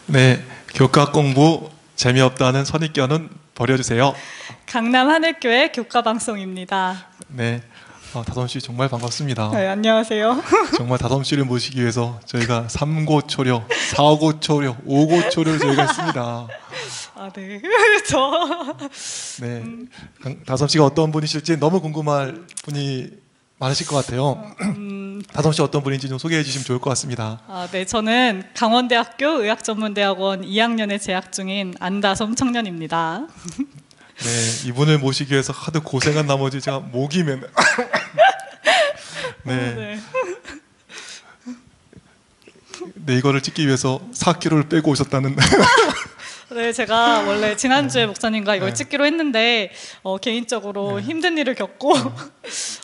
네, 교과 공부 재미없다는 선입견은 버려주세요. 강남 하늘교회 교과방송입니다. 네, 다솜 씨 정말 반갑습니다. 네, 안녕하세요. 정말 다솜 씨를 모시기 위해서 저희가 3고초려, 4고초려, 5고초려 저희가 했습니다. 아, 네. 네, 다솜 씨가 어떤 분이실지 너무 궁금할 분이 많으실 것 같아요. 다솜 씨 어떤 분인지 좀 소개해 주시면 좋을 것 같습니다. 네, 저는 강원대학교 의학전문대학원 2학년에 재학 중인 안다솜 청년입니다. 네, 이분을 모시기 위해서 하도 고생한 나머지 제가 목이 매. 네. 네, 이거를 찍기 위해서 4kg를 빼고 오셨다는. 네, 제가 원래 지난주에 목사님과 이걸 찍기로 했는데 개인적으로 힘든 일을 겪고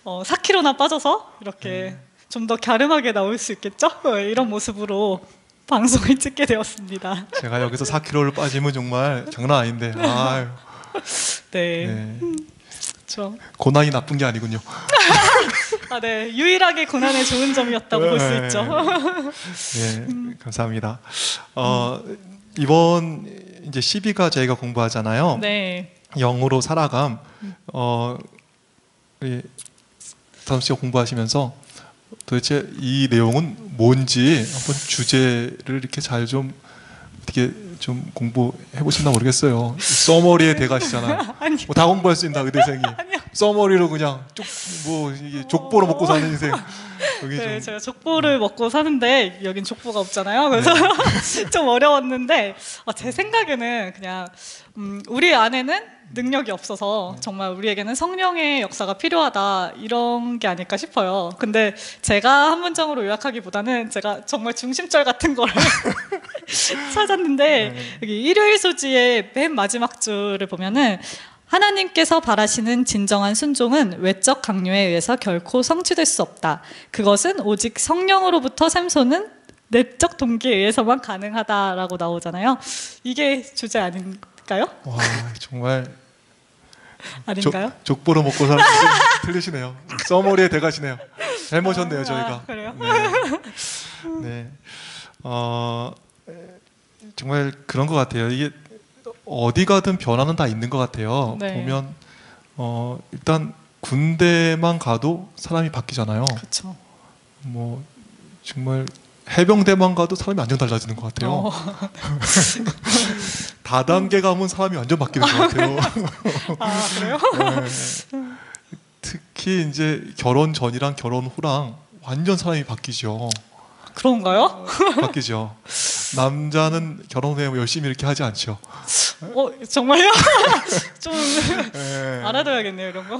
4kg나 빠져서 이렇게 좀 더 갸름하게 나올 수 있겠죠? 이런 모습으로 방송을 찍게 되었습니다. 제가 여기서 4kg를 빠지면 정말 장난 아닌데. 아유. 네. 그렇죠. 고난이 나쁜 게 아니군요. 네, 유일하게 고난의 좋은 점이었다고 볼 수 있죠. 네, 감사합니다. 이번 이제 12가 저희가 공부하잖아요. 네. 영으로 살아감. 우리 다솜 씨가 공부하시면서 도대체 이 내용은 뭔지 한번 주제를 이렇게 잘 좀 어떻게 좀 공부해 보셨나 모르겠어요. 써머리에 대가시잖아요. 뭐 다 공부할 수 있나 의대생이. 써머리로 그냥 이게 족보로 먹고 사는 인생. 네, 제가 족보를 먹고 사는데 여긴 족보가 없잖아요. 그래서 네. 좀 어려웠는데 제 생각에는 그냥 우리 안에는 능력이 없어서 정말 우리에게는 성령의 역사가 필요하다 이런 게 아닐까 싶어요. 근데 제가 한 문장으로 요약하기보다는 제가 정말 중심절 같은 거를 찾았는데 여기 일요일 소지의 맨 마지막 줄을 보면은 하나님께서 바라시는 진정한 순종은 외적 강요에 의해서 결코 성취될 수 없다. 그것은 오직 성령으로부터 샘솟는 내적 동기에 의해서만 가능하다라고 나오잖아요. 이게 주제 아닌가요? 와, 정말 아닌가요? 족보로 먹고 사는 틀리시네요. 써머리에 대가시네요. 잘 모셨네요, 저희가. 그래요? 네. 정말 그런 것 같아요. 이게 어디 가든 변화는 다 있는 것 같아요. 네. 보면 일단 군대만 가도 사람이 바뀌잖아요. 그렇죠. 뭐 정말 해병대만 가도 사람이 완전 달라지는 것 같아요. 다단계 가면 사람이 완전 바뀌는 것 같아요. 아, 그래요? 네. 특히 이제 결혼 전이랑 결혼 후랑 완전 사람이 바뀌죠. 그런가요? 바뀌죠. 남자는 결혼 후에 열심히 이렇게 하지 않죠. 정말요? 좀 네. 알아둬야겠네요, 이런 거.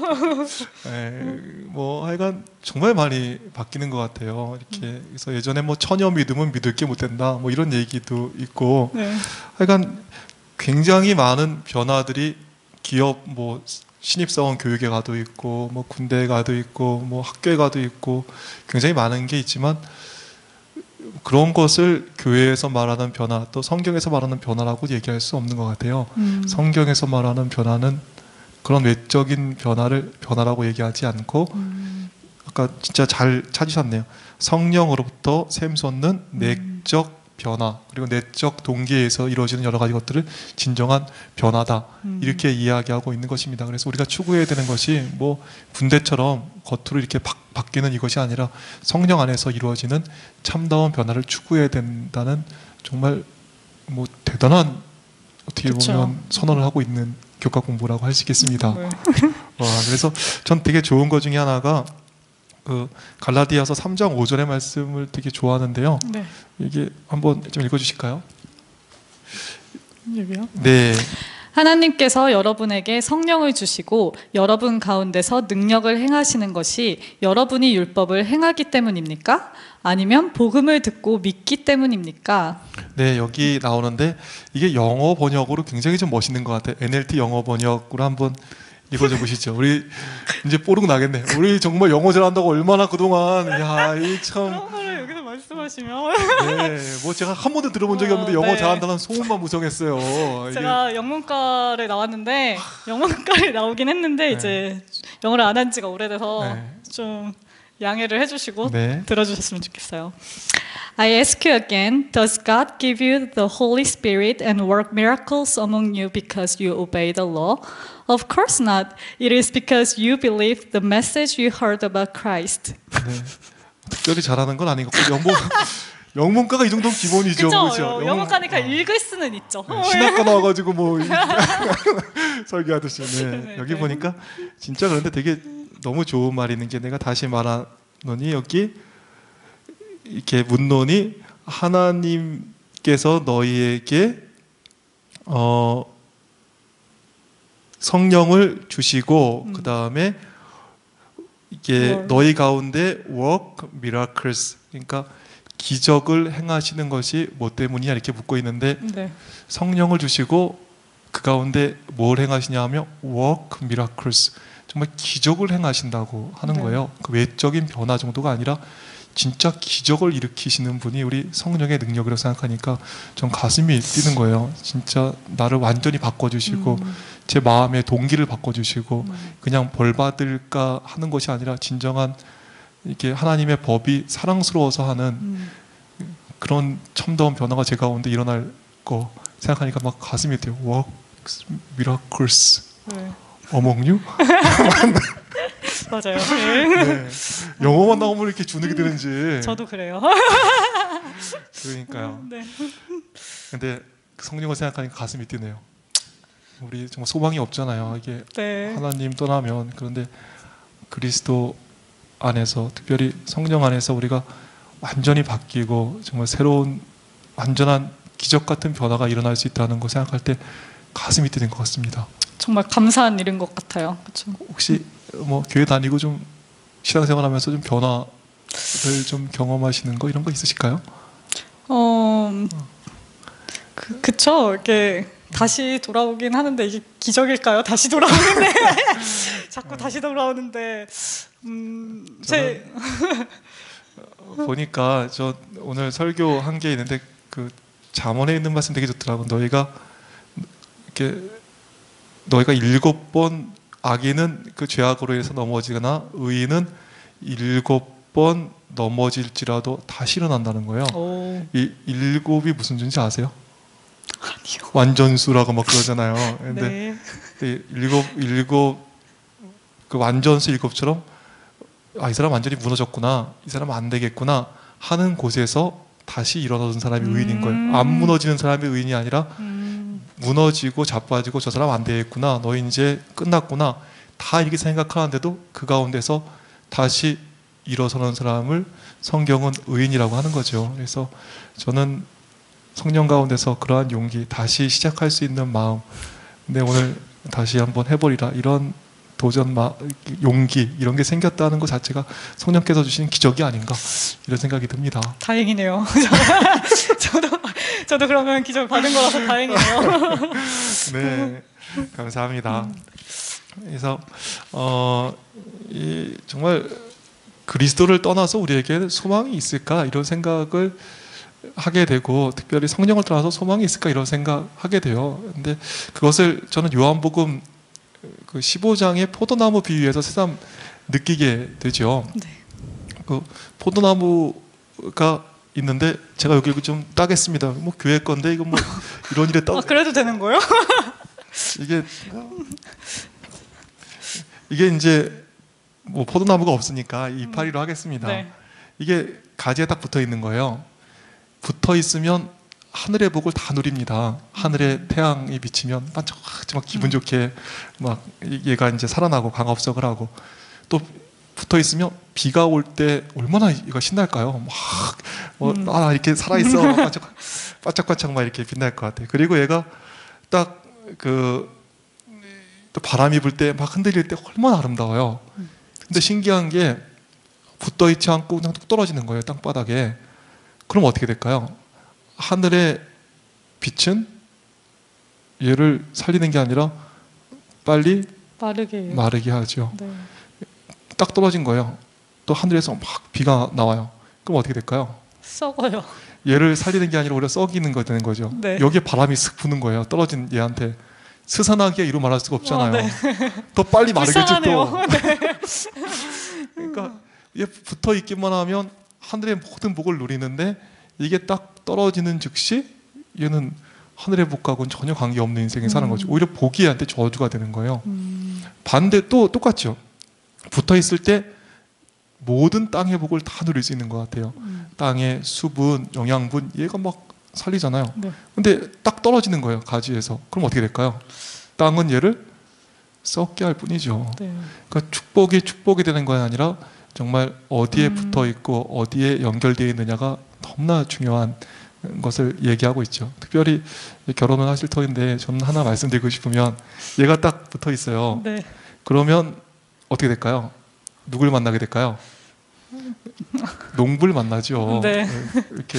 네. 뭐 하여간 정말 많이 바뀌는 것 같아요. 이렇게 그래서 예전에 뭐 처녀 믿으면 믿을 게 못 된다, 뭐 이런 얘기도 있고. 네. 하여간 굉장히 많은 변화들이 기업 뭐 신입사원 교육에 가도 있고, 뭐 군대에 가도 있고, 뭐 학교에 가도 있고, 굉장히 많은 게 있지만. 그런 것을 교회에서 말하는 변화, 또 성경에서 말하는 변화라고 얘기할 수 없는 것 같아요. 성경에서 말하는 변화는 그런 외적인 변화라고 얘기하지 않고, 아까 진짜 잘 찾으셨네요. 성령으로부터 샘솟는 내적 변화, 그리고 내적 동기에서 이루어지는 여러 가지 것들을 진정한 변화다, 이렇게 이야기하고 있는 것입니다. 그래서 우리가 추구해야 되는 것이 뭐 군대처럼 겉으로 이렇게 바뀌는 이것이 아니라 성령 안에서 이루어지는 참다운 변화를 추구해야 된다는 정말 뭐 대단한 어떻게 그쵸. 보면 선언을 하고 있는 교과 공부라고 할 수 있겠습니다. 네. 그래서 전 되게 좋은 것 중에 하나가 그 갈라디아서 3장 5절의 말씀을 되게 좋아하는데요. 네. 이게 한번 좀 읽어주실까요? 여기요? 네. 하나님께서 여러분에게 성령을 주시고 여러분 가운데서 능력을 행하시는 것이 여러분이 율법을 행하기 때문입니까? 아니면 복음을 듣고 믿기 때문입니까? 네, 여기 나오는데 이게 영어 번역으로 굉장히 좀 멋있는 것 같아요. NLT 영어 번역으로 한번 읽어줘 보시죠. 우리 이제 뽀록 나겠네. 우리 정말 영어 잘한다고 얼마나 그동안 이 참. 그런 거를 여기서 말씀하시면 네, 뭐 제가 한 번도 들어본 적이 없는데 영어 네. 잘한다는 소문만 무성했어요. 제가 영문과를 나왔는데 영문과를 나오긴 했는데 네. 이제 영어를 안 한 지가 오래돼서 네. 좀 양해를 해주시고 네. 들어주셨으면 좋겠어요. I ask you again, does God give you the Holy Spirit and work miracles among you because you obey the law? Of course not. It is because you believe the message you heard about Christ. 네. 특별히 잘하는 건 아닌 것 같고 영문과가 이 정도는 기본이죠. 그렇죠. 영문과니까 읽을 수는 있죠. 네, 신학과 나와가지고 뭐 설교하듯이. 네. 네, 여기 네. 보니까 진짜 그런데 되게 너무 좋은 말이 있는 게 내가 다시 말하노니 여기 이렇게 문론이 하나님께서 너희에게 성령을 주시고 그 다음에 이게 너희 가운데 work miracles 그러니까 기적을 행하시는 것이 뭐 때문이냐 이렇게 묻고 있는데 네. 성령을 주시고 그 가운데 뭘 행하시냐 하면 work miracles 정말 기적을 행하신다고 하는 네. 거예요. 그 외적인 변화 정도가 아니라 진짜 기적을 일으키시는 분이 우리 성령의 능력이라고 생각하니까 전 가슴이 뛰는 거예요. 진짜 나를 완전히 바꿔주시고 제 마음의 동기를 바꿔주시고 그냥 벌 받을까 하는 것이 아니라 진정한 이게 하나님의 법이 사랑스러워서 하는 그런 참다운 변화가 제 가운데 일어날 거 생각하니까 막 가슴이 뛰어요. Work miracles 네. among you? 맞아요. 네. 영어만 나오면 이렇게 주눅이 드는지. 저도 그래요. 그러니까요. 네. 근데 성령을 생각하니까 가슴이 뛰네요. 우리 정말 소망이 없잖아요. 이게 네. 하나님 떠나면. 그런데 그리스도 안에서 특별히 성령 안에서 우리가 완전히 바뀌고 정말 새로운 완전한 기적 같은 변화가 일어날 수 있다는 거 생각할 때 가슴이 뛰는 것 같습니다. 정말 감사한 일인 것 같아요. 그렇죠. 혹시 뭐 교회 다니고 좀 신앙생활하면서 좀 변화를 좀 경험하시는 거 이런 거 있으실까요? 그쵸. 이렇게 다시 돌아오긴 하는데 이게 기적일까요? 다시 돌아오는데 자꾸 다시 돌아오는데 보니까 저 오늘 설교한 게 있는데 그 잠언에 있는 말씀 되게 좋더라고. 너희가 7번 악인은 그 죄악으로 인해서 넘어지거나 의인은 7번 넘어질지라도 다시 일어난다는 거예요. 오. 이 7이 무슨 줄인지 아세요? 아니요. 완전수라고 막 그러잖아요. 근데 네. 일곱 그 완전수 7처럼 이 사람 완전히 무너졌구나, 이 사람 안 되겠구나 하는 곳에서 다시 일어나는 사람이 의인인 거예요. 안 무너지는 사람이 의인이 아니라 무너지고 자빠지고 저 사람 안 되겠구나, 너 이제 끝났구나 다 이렇게 생각하는데도 그 가운데서 다시 일어서는 사람을 성경은 의인이라고 하는 거죠. 그래서 저는 성령 가운데서 그러한 용기, 다시 시작할 수 있는 마음, 근데 오늘 다시 한번 해버리라 이런 도전, 용기 이런 게 생겼다는 것 자체가 성령께서 주신 기적이 아닌가 이런 생각이 듭니다. 다행이네요. 저도 그러면 기적 받은 거라서 다행이네요. 네, 감사합니다. 그래서 정말 그리스도를 떠나서 우리에게 소망이 있을까 이런 생각을 하게 되고, 특별히 성령을 떠나서 소망이 있을까 이런 생각하게 돼요. 근데 그것을 저는 요한복음 그 15장의 포도나무 비유에서 새삼 느끼게 되죠. 네. 그 포도나무가 있는데 제가 여기 좀 따겠습니다. 뭐 교회 건데 이거 뭐 이런 일에 따. 그래도 되는 거예요? 이게 이제 뭐 포도나무가 없으니까 이파리로 하겠습니다. 네. 이게 가지에 딱 붙어 있는 거예요. 붙어 있으면 하늘의 복을 다 누립니다. 하늘의 태양이 비치면 반짝반짝 기분 좋게 막 얘가 이제 살아나고 광합성을 하고, 또 붙어 있으면 비가 올 때 얼마나 이거 신날까요? 막 이렇게 살아 있어 반짝반짝 막 이렇게 빛날 것 같아요. 그리고 얘가 딱 또 바람이 불 때 막 흔들릴 때 얼마나 아름다워요. 근데 신기한 게 붙어 있지 않고 그냥 뚝 떨어지는 거예요, 땅바닥에. 그럼 어떻게 될까요? 하늘의 빛은 얘를 살리는 게 아니라 빨리 마르게 하죠. 네. 딱 떨어진 거예요. 또 하늘에서 막 비가 나와요. 그럼 어떻게 될까요? 썩어요. 얘를 살리는 게 아니라 오히려 썩이는 거 되는 거죠. 네. 여기에 바람이 슥 부는 거예요. 떨어진 얘한테. 스산하게 이루 말할 수가 없잖아요. 네. 더 빨리 마르겠죠 또. 네. 그러니까 얘 붙어 있기만 하면 하늘의 모든 복을 누리는데, 이게 딱 떨어지는 즉시 얘는 하늘의 복하고는 전혀 관계없는 인생을 사는 거죠. 오히려 복이 한테 저주가 되는 거예요. 반대 또 똑같죠. 붙어 있을 때 모든 땅의 복을 다 누릴 수 있는 것 같아요. 땅의 수분, 영양분 얘가 막 살리잖아요. 네. 근데 딱 떨어지는 거예요. 가지에서. 그럼 어떻게 될까요? 땅은 얘를 썩게 할 뿐이죠. 네. 그러니까 축복이 되는 것이 아니라 정말 어디에 붙어 있고 어디에 연결되어 있느냐가 너무나 중요한 것을 얘기하고 있죠. 특별히 결혼을 하실 터인데 저는 하나 말씀드리고 싶으면 얘가 딱 붙어 있어요. 네. 그러면 어떻게 될까요? 누굴 만나게 될까요? 농부를 만나죠. 네. 이렇게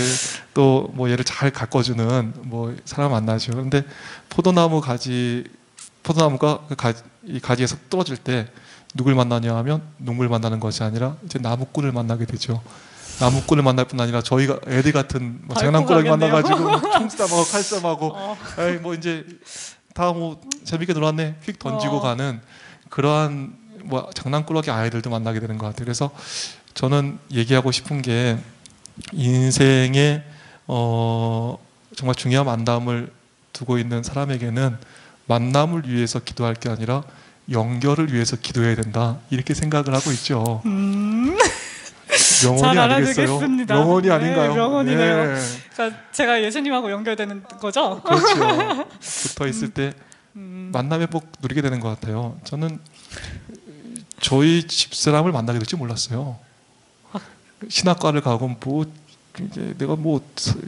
또 뭐 얘를 잘 가꿔주는 뭐 사람 만나죠. 그런데 포도나무가 이 가지에서 떨어질 때 누굴 만나냐 하면 농부를 만나는 것이 아니라 이제 나무꾼을 만나게 되죠. 나무꾼을 만날 뿐 아니라 저희가 애들 같은 뭐 장난꾸러기 만나가지고 총 쏴하고 칼 쏴하고 에이 뭐 이제 다 뭐 재밌게 놀았네 휙 던지고 가는 그러한 뭐 장난꾸러기 아이들도 만나게 되는 것 같아요. 그래서 저는 얘기하고 싶은 게 인생에 정말 중요한 만남을 두고 있는 사람에게는 만남을 위해서 기도할 게 아니라 연결을 위해서 기도해야 된다 이렇게 생각을 하고 있죠. 명언이 잘 아니겠어요? 알아듣겠습니다. 명언이 아닌가요? 네, 명언이네요. 네. 그러니까 제가 예수님하고 연결되는 거죠? 그렇죠. 붙어 있을 때 만남의 복 누리게 되는 것 같아요. 저는 저희 집사람을 만나게 될 줄 몰랐어요. 신학과를 가고 뭐 이제 내가 뭐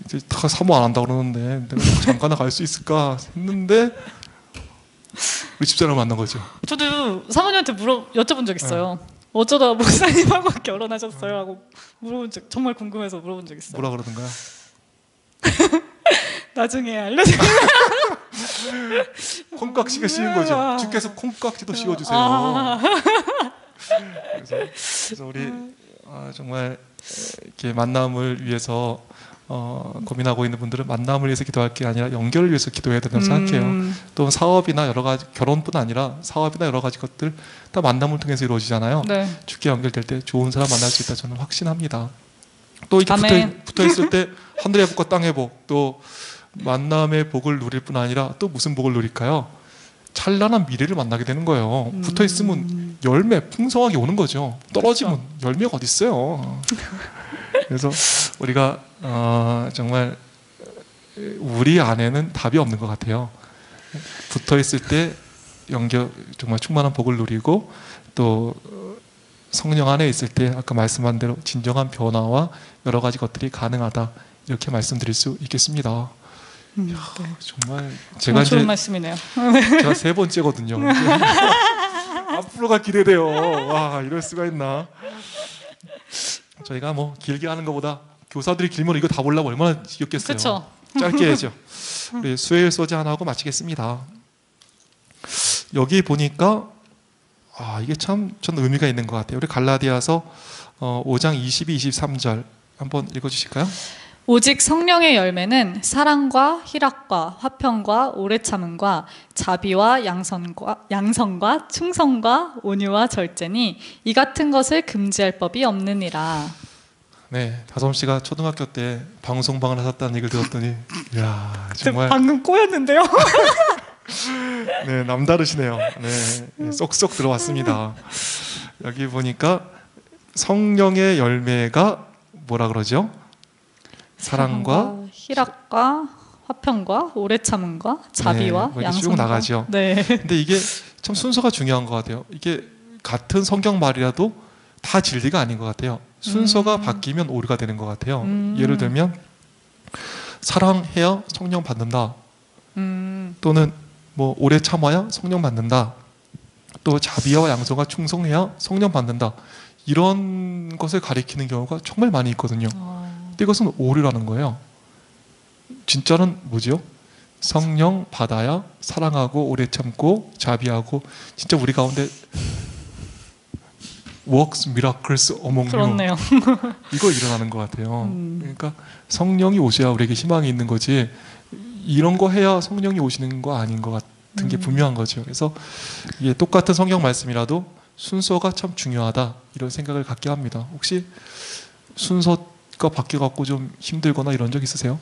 이제 다 사모 안 한다 그러는데 내가 뭐 잠깐 갈 수 있을까 했는데 우리 집사람을 만난 거죠. 저도 사모님한테 여쭤본 적 있어요. 어쩌다 목사님하고 결혼하셨어요? 하고 물어본 적 정말 궁금해서 물어본 적 있어요. 뭐라 그러던가요? 나중에 알려드릴게요. 콩깍지가 씌운 거죠. 주께서 콩깍지도 씌워주세요. 그래서 우리 정말 이렇게 만남을 위해서 고민하고 있는 분들은 만남을 위해서 기도할 게 아니라 연결을 위해서 기도해야 된다고 생각해요. 또 사업이나 여러 가지 결혼뿐 아니라 사업이나 여러 가지 것들 다 만남을 통해서 이루어지잖아요. 네. 주께 연결될 때 좋은 사람 만날 수 있다 저는 확신합니다. 또 이렇게 아멘. 붙어 있을 때 하늘의 복과 땅의 복, 또 만남의 복을 누릴 뿐 아니라 또 무슨 복을 누릴까요? 찬란한 미래를 만나게 되는 거예요. 붙어 있으면 열매 풍성하게 오는 거죠. 떨어지면 그렇죠. 열매가 어디 있어요? 그래서 우리가 정말 우리 안에는 답이 없는 것 같아요. 붙어 있을 때 정말 충만한 복을 누리고 또 성령 안에 있을 때 아까 말씀한 대로 진정한 변화와 여러 가지 것들이 가능하다 이렇게 말씀드릴 수 있겠습니다. 네. 정말 제가 좋은 이제 말씀이네요. 제가 3번째거든요. 앞으로가 기대돼요. 와 이럴 수가 있나? 저희가 뭐 길게 하는 것보다 교사들이 길면 이거 다 보려고 얼마나 지겹겠어요. 그렇죠. 짧게 해야죠. 우리 수요일 소재 하나 하고 마치겠습니다. 여기 보니까 이게 참 전 의미가 있는 것 같아요. 우리 갈라디아서 5장 22, 23절 한번 읽어주실까요? 오직 성령의 열매는 사랑과 희락과 화평과 오래 참음과 자비와 양선과 충성과 온유와 절제니 이 같은 것을 금지할 법이 없느니라. 네, 다솜 씨가 초등학교 때 방송방을 하셨다는 얘기를 들었더니 이야 정말 방금 꼬였는데요. 네 남다르시네요. 네 쏙쏙 들어왔습니다. 여기 보니까 성령의 열매가 뭐라 그러죠? 사랑과 희락과 화평과 오래 참음과 자비와 네, 양선과. 쭉 나가죠. 네. 근데 이게 참 순서가 중요한 것 같아요. 이게 같은 성경 말이라도 다 진리가 아닌 것 같아요. 순서가 바뀌면 오류가 되는 것 같아요. 예를 들면 사랑해야 성령 받는다. 또는 뭐 오래 참아야 성령 받는다. 또 자비와 양선과 충성해야 성령 받는다. 이런 것을 가리키는 경우가 정말 많이 있거든요. 근데 이것은 오류라는 거예요. 진짜는 뭐죠? 성령 받아야 사랑하고 오래 참고 자비하고 진짜 우리 가운데 works miracles among you 그렇네요. 이거 일어나는 것 같아요. 그러니까 성령이 오셔야 우리에게 희망이 있는 거지 이런 거 해야 성령이 오시는 거 아닌 것 같은 게 분명한 거죠. 그래서 이게 똑같은 성경 말씀이라도 순서가 참 중요하다 이런 생각을 갖게 합니다. 혹시 순서 바뀌어갖고 좀 힘들거나 이런 적 있으세요?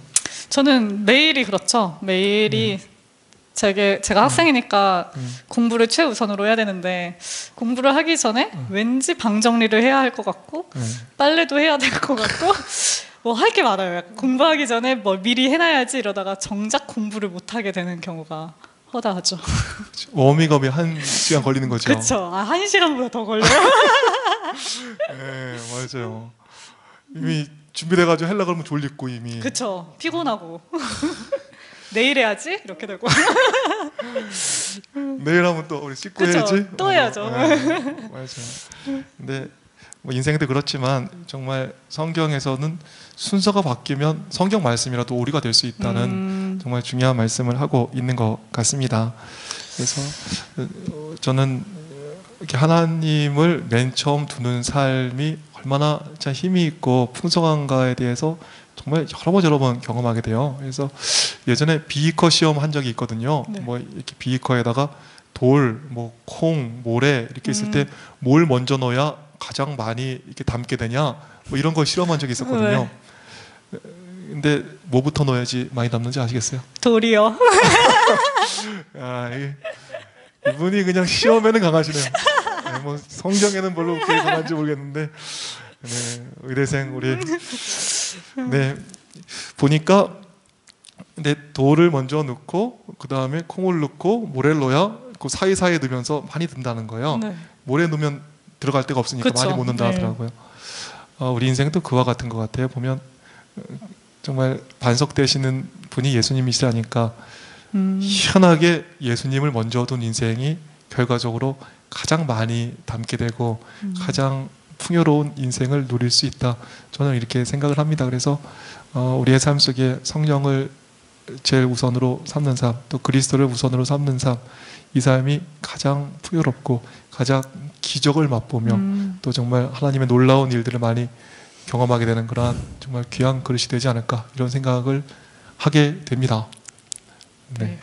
저는 매일이 그렇죠. 매일이 제가 학생이니까 공부를 최우선으로 해야 되는데 공부를 하기 전에 왠지 방 정리를 해야 할 것 같고 빨래도 해야 될 것 같고 뭐 할 게 많아요. 약간 공부하기 전에 뭐 미리 해놔야지 이러다가 정작 공부를 못 하게 되는 경우가 허다하죠. 워밍업이 1시간 걸리는 거죠. 그렇죠. 1시간보다 더 걸려요. 네, 맞아요. 이미 준비돼가지고 하려고 그러면 졸리고 이미. 그렇죠. 피곤하고 내일 해야지 이렇게 되고 내일 하면 또 우리 씻고 그쵸, 해야지. 또 해야죠. 맞아요. 근데 뭐 인생도 그렇지만 정말 성경에서는 순서가 바뀌면 성경 말씀이라도 오류가 될 수 있다는 정말 중요한 말씀을 하고 있는 것 같습니다. 그래서 저는 이렇게 하나님을 맨 처음 두는 삶이 얼마나 참 힘이 있고 풍성한가에 대해서 정말 여러 번 경험하게 돼요. 그래서 예전에 비이커 시험 한 적이 있거든요. 네. 뭐 이렇게 비이커에다가 돌, 뭐 콩, 모래 이렇게 있을 때 뭘 먼저 넣어야 가장 많이 이렇게 담게 되냐, 뭐 이런 걸 실험한 적이 있었거든요. 근데 뭐부터 넣어야지 많이 담는지 아시겠어요? 돌이요. 이분이 그냥 시험에는 강하시네요. 네, 뭐 성경에는 별로 그렇게 강한지 모르겠는데, 네, 의대생 우리 네 보니까 근데 돌을 먼저 넣고 그 다음에 콩을 넣고 모래를 넣어야 그 사이사이에 넣으면서 많이 든다는 거예요. 네. 모래 넣으면 들어갈 데가 없으니까 그쵸. 많이 못 넣는다 네. 하더라고요. 우리 인생도 그와 같은 것 같아요. 보면 정말 반석되시는 분이 예수님이시라니까 희한하게 예수님을 먼저 둔 인생이 결과적으로 가장 많이 담게 되고 가장 풍요로운 인생을 누릴 수 있다. 저는 이렇게 생각을 합니다. 그래서 우리의 삶 속에 성령을 제일 우선으로 삼는 삶, 또 그리스도를 우선으로 삼는 삶, 이 삶이 가장 풍요롭고 가장 기적을 맛보며 또 정말 하나님의 놀라운 일들을 많이 경험하게 되는 그러한 정말 귀한 그릇이 되지 않을까, 이런 생각을 하게 됩니다. 네.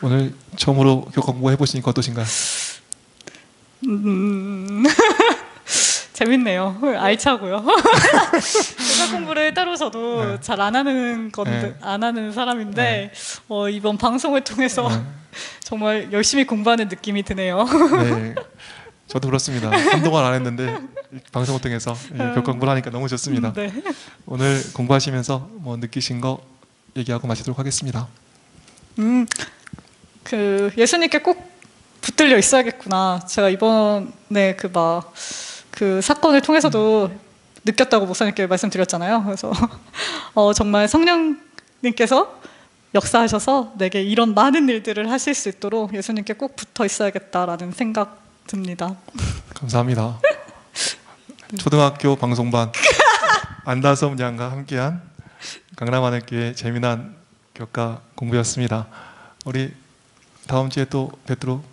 오늘 처음으로 교과 공부 해보시니까 어떠신가요? 재밌네요. 알차고요. 교과 공부를 따로 저도 네. 잘 안 하는 건데 안 하는 사람인데 이번 방송을 통해서 정말 열심히 공부하는 느낌이 드네요. 네, 저도 그렇습니다. 한동안 안 했는데 방송을 통해서 교과 공부를 하니까 너무 좋습니다. 네. 오늘 공부하시면서 뭐 느끼신 거 얘기하고 마치도록 하겠습니다. 그 예수님께 꼭 붙들려 있어야겠구나. 제가 이번에 그 사건을 통해서도 느꼈다고 목사님께 말씀드렸잖아요. 그래서 정말 성령님께서 역사하셔서 내게 이런 많은 일들을 하실 수 있도록 예수님께 꼭 붙어 있어야겠다라는 생각 듭니다. 감사합니다. 초등학교 방송반 안다솜 양과 함께한 강남하늘교회 재미난 교과 공부였습니다. 우리 다음 주에 또 뵙도록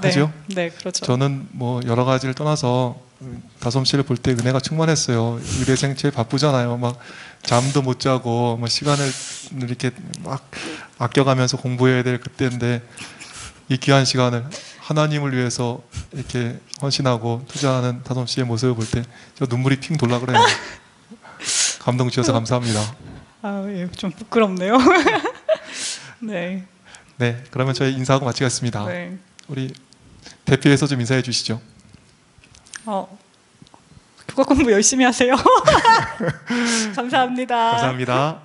하죠? 네, 그렇죠. 저는 뭐 여러 가지를 떠나서 다솜 씨를 볼 때 은혜가 충만했어요. 의대생 제일 바쁘잖아요. 막 잠도 못 자고 뭐 시간을 이렇게 막 아껴가면서 공부해야 될 그때인데 이 귀한 시간을 하나님을 위해서 이렇게 헌신하고 투자하는 다솜 씨의 모습을 볼 때 저 눈물이 핑 돌라 그래요. 감동 주셔서 감사합니다. 예, 좀 부끄럽네요. 네. 네, 그러면 저희 인사하고 마치겠습니다. 네. 우리 대표에서 좀 인사해 주시죠. 교과 공부 열심히 하세요. 감사합니다. 감사합니다.